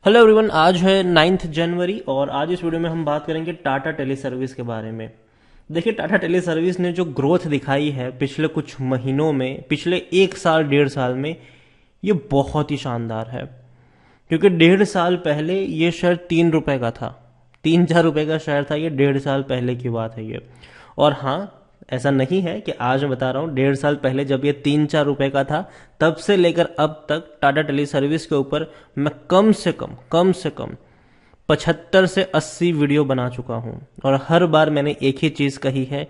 Hello everyone, आज है 9 जनवरी और आज इस वीडियो में हम बात करेंगे टाटा टेली सर्विस के बारे में। देखिए, टाटा टेली सर्विस ने जो ग्रोथ दिखाई है पिछले कुछ महीनों में, पिछले 1 साल 1.5 साल में, ये बहुत ही शानदार है। क्योंकि 1.5 साल पहले ये शेयर 3 रुपए का था, 3-4 रुपए का शेयर था। ये 1.5 साल पहले की बात है ये। और हाँ, ऐसा नहीं है कि आज मैं बता रहा हूँ, 1.5 साल पहले जब ये 3-4 रुपए का था, तब से लेकर अब तक टाटा टेली सर्विस के ऊपर मैं कम से कम 75 से 80 वीडियो बना चुका हूँ। और हर बार मैंने एक ही चीज कही है,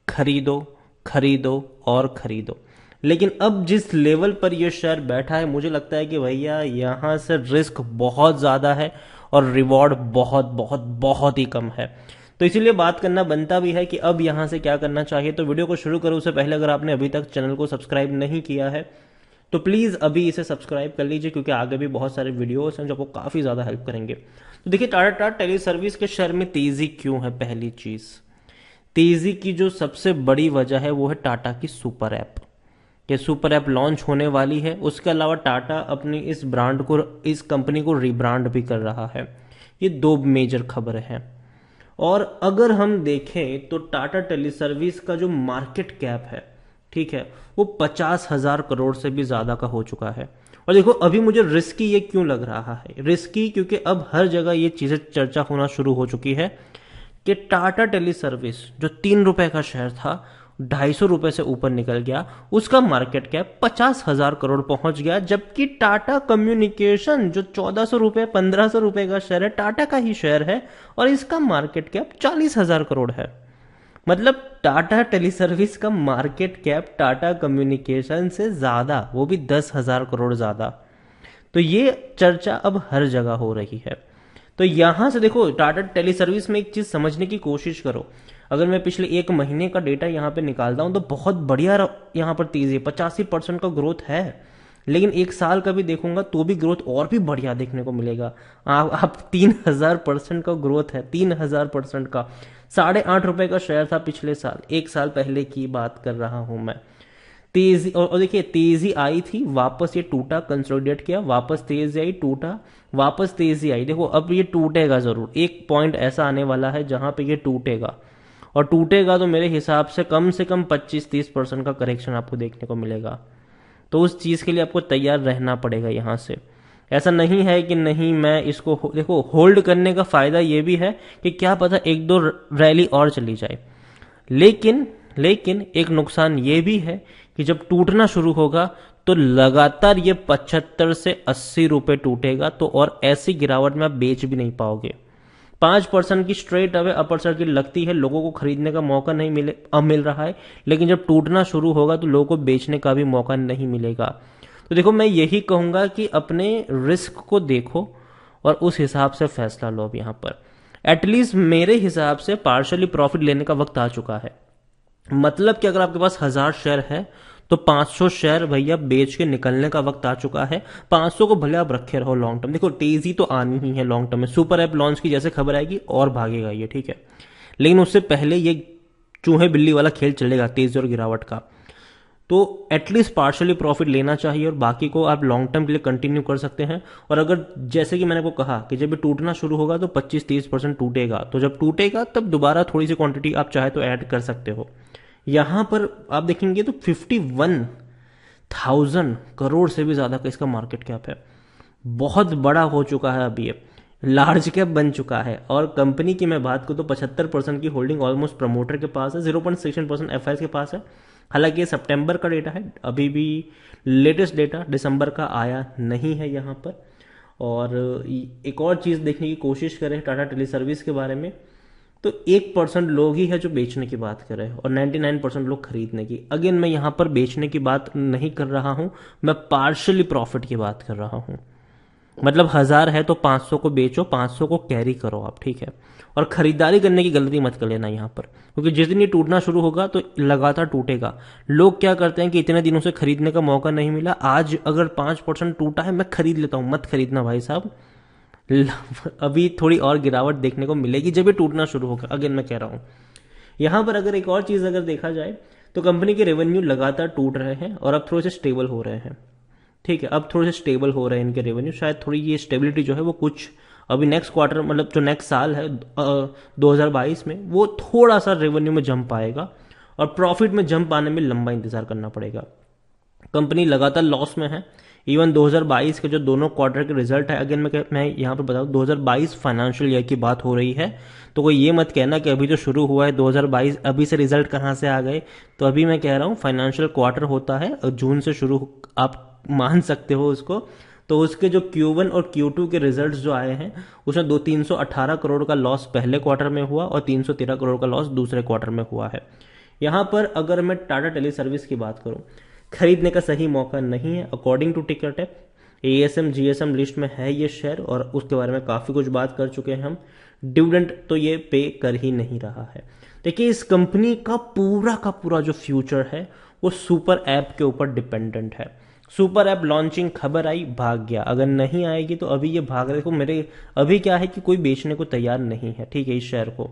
खरीदो खरीदो और खरीदो। लेकिन अब जिस लेवल पर यह शेयर बैठा है, मुझे लगता है कि भैया यहाँ से रिस्क बहुत ज्यादा है और रिवॉर्ड बहुत बहुत बहुत ही कम है। तो इसीलिए बात करना बनता भी है कि अब यहाँ से क्या करना चाहिए। तो वीडियो को शुरू करूँ उससे पहले अगर आपने अभी तक चैनल को सब्सक्राइब नहीं किया है तो प्लीज अभी इसे सब्सक्राइब कर लीजिए, क्योंकि आगे भी बहुत सारे वीडियोस हैं जो आपको काफी ज्यादा हेल्प करेंगे। तो देखिए, टाटा टेली सर्विस के शेयर में तेजी क्यों है। पहली चीज, तेजी की जो सबसे बड़ी वजह है वो है टाटा की सुपर ऐप। ये सुपर ऐप लॉन्च होने वाली है। उसके अलावा टाटा अपनी इस ब्रांड को, इस कंपनी को रीब्रांड भी कर रहा है। ये दो मेजर खबरें हैं। और अगर हम देखें तो टाटा टेली सर्विस का जो मार्केट कैप है, ठीक है, वो 50,000 करोड़ से भी ज्यादा का हो चुका है। और देखो, अभी मुझे रिस्की ये क्यों लग रहा है, रिस्की क्योंकि अब हर जगह ये चीजें चर्चा होना शुरू हो चुकी है कि टाटा टेली सर्विस जो 3 रुपए का शेयर था, 250 रुपए से ऊपर निकल गया। उसका मार्केट कैप 50,000 करोड़ पहुंच गया। जबकि टाटा कम्युनिकेशन जो 1,400 रुपए 1,500 रुपए का शेयर है, टाटा का ही शेयर है, और इसका मार्केट कैप 40,000 करोड़ है। मतलब टाटा टेली सर्विस का मार्केट कैप टाटा कम्युनिकेशन से ज्यादा, वो भी 10,000 करोड़ ज्यादा। तो ये चर्चा अब हर जगह हो रही है। तो यहां से देखो, टाटा टेली सर्विस में एक चीज समझने की कोशिश करो। अगर मैं पिछले 1 महीने का डेटा यहाँ पे निकालता हूं तो बहुत बढ़िया यहाँ पर तेजी, 85% का ग्रोथ है। लेकिन 1 साल का भी देखूंगा तो भी ग्रोथ और भी बढ़िया देखने को मिलेगा। आप 3,000% का ग्रोथ है, 3,000% का। 8.5 रुपए का शेयर था पिछले साल, 1 साल पहले की बात कर रहा हूं मैं। तेजी, और देखिए, तेजी आई थी, वापस ये टूटा, कंसोलिडेट किया, वापस तेजी आई, टूटा, वापस तेजी आई। देखो, अब ये टूटेगा जरूर। एक पॉइंट ऐसा आने वाला है जहां पे ये टूटेगा, और टूटेगा तो मेरे हिसाब से कम 25-30% का करेक्शन आपको देखने को मिलेगा। तो उस चीज के लिए आपको तैयार रहना पड़ेगा यहां से। ऐसा नहीं है कि नहीं, मैं इसको देखो, होल्ड करने का फायदा ये भी है कि क्या पता एक दो रैली और चली जाए। लेकिन लेकिन एक नुकसान ये भी है कि जब टूटना शुरू होगा तो लगातार ये 75 से 80 रुपए टूटेगा। तो और ऐसी गिरावट में आप बेच भी नहीं पाओगे। 5% की स्ट्रेट अवे अपर सर्किट लगती है, लोगों को खरीदने का मौका नहीं मिल रहा है। लेकिन जब टूटना शुरू होगा तो लोगों को बेचने का भी मौका नहीं मिलेगा। तो देखो, मैं यही कहूंगा कि अपने रिस्क को देखो और उस हिसाब से फैसला लो। अब यहां पर एटलीस्ट मेरे हिसाब से पार्शियली प्रॉफिट लेने का वक्त आ चुका है। मतलब कि अगर आपके पास 1,000 शेयर है तो 500 शेयर भैया बेच के निकलने का वक्त आ चुका है। 500 को भले आप रखे रहो लॉन्ग टर्म। देखो, तेजी तो आनी ही है लॉन्ग टर्म में। सुपर ऐप लॉन्च की जैसे खबर आएगी और भागेगा ये, ठीक है। लेकिन उससे पहले ये चूहे बिल्ली वाला खेल चलेगा, तेजी और गिरावट का। तो एटलीस्ट पार्शियली प्रॉफिट लेना चाहिए और बाकी को आप लॉन्ग टर्म के लिए कंटिन्यू कर सकते हैं। और अगर जैसे कि मैंने को कहा कि जब ये टूटना शुरू होगा तो 25-30% टूटेगा, तो जब टूटेगा तब दोबारा थोड़ी सी क्वांटिटी आप चाहे तो ऐड कर सकते हो। यहां पर आप देखेंगे तो 51,000 करोड़ से भी ज्यादा का इसका मार्केट कैप है। बहुत बड़ा हो चुका है अभी ये, लार्ज कैप बन चुका है। और कंपनी की मैं बात करूं तो 75% की होल्डिंग ऑलमोस्ट प्रमोटर के पास है, 0.6% एफआईएस के पास है। हालांकि ये सितंबर का डेटा है, अभी भी लेटेस्ट डेटा दिसंबर का आया नहीं है यहाँ पर। और एक और चीज देखने की कोशिश करें टाटा टेली सर्विस के बारे में, तो 1% लोग ही है जो बेचने की बात कर रहे हैं और 99% लोग खरीदने की। अगेन, मैं यहां पर बेचने की बात नहीं कर रहा हूं, मैं पार्शियली प्रॉफिट की बात कर रहा हूं। मतलब 1,000 है तो 500 को बेचो, 500 को कैरी करो आप, ठीक है। और खरीदारी करने की गलती मत कर लेना यहां पर, क्योंकि जिस दिन ये टूटना शुरू होगा तो लगातार टूटेगा। लोग क्या करते हैं कि इतने दिनों से खरीदने का मौका नहीं मिला, आज अगर 5% टूटा है मैं खरीद लेता हूं। मत खरीदना भाई साहब, अभी थोड़ी और गिरावट देखने को मिलेगी जब ये टूटना शुरू होगा। अगेन मैं कह रहा हूं, यहां पर अगर एक और चीज अगर देखा जाए तो कंपनी के रेवेन्यू लगातार टूट रहे हैं और अब थोड़े से स्टेबल हो रहे हैं। ठीक है, अब थोड़े से स्टेबल हो रहे हैं इनके रेवेन्यू, शायद थोड़ी ये स्टेबिलिटी जो है वो कुछ अभी नेक्स्ट क्वार्टर मतलब जो नेक्स्ट साल है 2022 में वो थोड़ा सा रेवेन्यू में जंप आएगा, और प्रॉफिट में जंप आने में लंबा इंतजार करना पड़ेगा। कंपनी लगातार लॉस में है। इवन 2022 के जो दोनों क्वार्टर के रिजल्ट है, अगेन मैं यहाँ पर बताऊँ 2022 फाइनेंशियल ईयर की बात हो रही है, तो कोई ये मत कहना कि अभी तो शुरू हुआ है 2022 अभी से रिजल्ट कहाँ से आ गए। तो अभी मैं कह रहा हूँ फाइनेंशियल क्वार्टर होता है और जून से शुरू, आप मान सकते हो उसको। तो उसके जो Q1 और Q2 के रिजल्ट्स जो आए हैं उसमें 318 करोड़ का लॉस पहले क्वार्टर में हुआ और 313 करोड़ का लॉस दूसरे क्वार्टर में हुआ है। यहाँ पर अगर मैं टाटा टेली सर्विस की बात करूँ, खरीदने का सही मौका नहीं है according to tickertape. ASM GSM list में है ये शेयर और उसके बारे में काफ़ी कुछ बात कर चुके हैं हम। डिविडेंड तो ये पे कर ही नहीं रहा है। देखिए इस कंपनी का पूरा जो फ्यूचर है वो सुपर ऐप के ऊपर डिपेंडेंट है। सुपर ऐप लॉन्चिंग खबर आई, भाग गया, अगर नहीं आएगी तो अभी ये भाग रहे। देखो मेरे अभी क्या है कि कोई बेचने को तैयार नहीं है, ठीक है, इस शेयर को,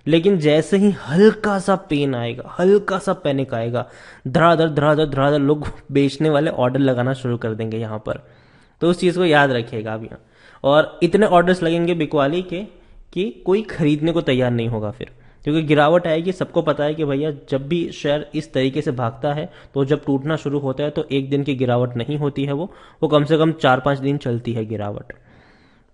लेकिन जैसे ही हल्का सा पेन आएगा, हल्का सा पैनिक आएगा, धड़ाधड़ लोग बेचने वाले ऑर्डर लगाना शुरू कर देंगे यहाँ पर। तो उस चीज़ को याद रखिएगा आप यहाँ। और इतने ऑर्डर्स लगेंगे बिकवाली के कि कोई खरीदने को तैयार नहीं होगा फिर, क्योंकि गिरावट आएगी। सबको पता है कि भैया जब भी शेयर इस तरीके से भागता है तो जब टूटना शुरू होता है तो एक दिन की गिरावट नहीं होती है, वो कम से कम 4-5 दिन चलती है गिरावट।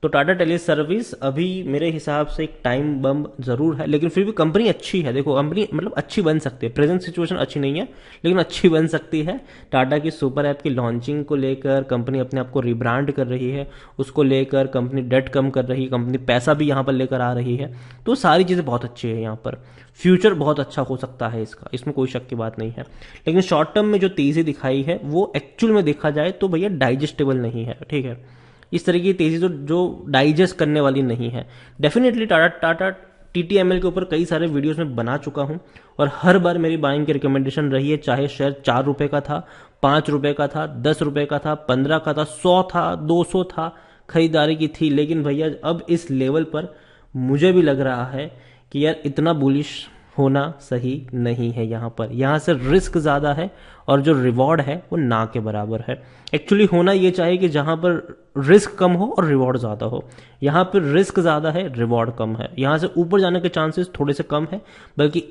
तो टाटा टेली सर्विस अभी मेरे हिसाब से एक टाइम बम जरूर है, लेकिन फिर भी कंपनी अच्छी है। देखो कंपनी मतलब अच्छी बन सकती है, प्रेजेंट सिचुएशन अच्छी नहीं है लेकिन अच्छी बन सकती है। टाटा की सुपर ऐप की लॉन्चिंग को लेकर कंपनी अपने आप को रिब्रांड कर रही है, उसको लेकर कंपनी डेट कम कर रही है, कंपनी पैसा भी यहाँ पर लेकर आ रही है। तो सारी चीज़ें बहुत अच्छी है, यहाँ पर फ्यूचर बहुत अच्छा हो सकता है इसका, इसमें कोई शक की बात नहीं है। लेकिन शॉर्ट टर्म में जो तेज़ी दिखाई है वो एक्चुअल में देखा जाए तो भैया डाइजेस्टेबल नहीं है, ठीक है। इस तरह की तेजी जो डाइजेस्ट करने वाली नहीं है। डेफिनेटली टाटा TTML के ऊपर कई सारे वीडियोस में बना चुका हूं और हर बार मेरी बाइंग की रिकमेंडेशन रही है, चाहे शेयर 4 रुपए का था, 5 रुपए का था, 10 रुपए का था, 15 का था, 100 था, 200 था, खरीदारी की थी। लेकिन भैया अब इस लेवल पर मुझे भी लग रहा है कि यार इतना बुलिश होना सही नहीं है। यहाँ से रिस्क ज़्यादा है और जो रिवॉर्ड है वो ना के बराबर है। एक्चुअली होना ये चाहिए कि जहाँ पर रिस्क कम हो और रिवॉर्ड ज़्यादा हो, यहाँ पर रिस्क ज़्यादा है, रिवॉर्ड कम है। यहाँ से ऊपर जाने के चांसेस थोड़े से कम है, बल्कि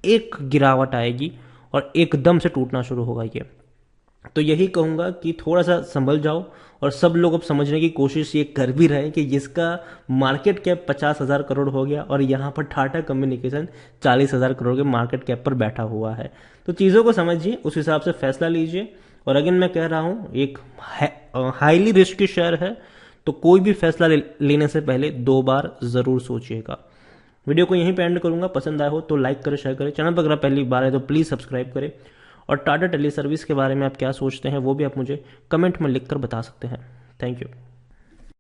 एक गिरावट आएगी और एकदम से टूटना शुरू होगा ये। तो यही कहूँगा कि थोड़ा सा संभल जाओ, और सब लोग अब समझने की कोशिश ये कर भी रहे हैं कि जिसका मार्केट कैप 50,000 करोड़ हो गया और यहाँ पर टाटा कम्युनिकेशन 40,000 करोड़ के मार्केट कैप पर बैठा हुआ है। तो चीज़ों को समझिए, उस हिसाब से फैसला लीजिए। और अगेन मैं कह रहा हूँ एक हाईली रिस्की शेयर है, तो कोई भी फैसला लेने से पहले 2 बार ज़रूर सोचिएगा। वीडियो को यहीं पे एंड करूँगा। पसंद आया हो तो लाइक करें, शेयर करें। चैनल पर अगर पहली बार है तो प्लीज़ सब्सक्राइब करें। और टाटा टेली सर्विस के बारे में आप क्या सोचते हैं वो भी आप मुझे कमेंट में लिखकर बता सकते हैं। Thank you.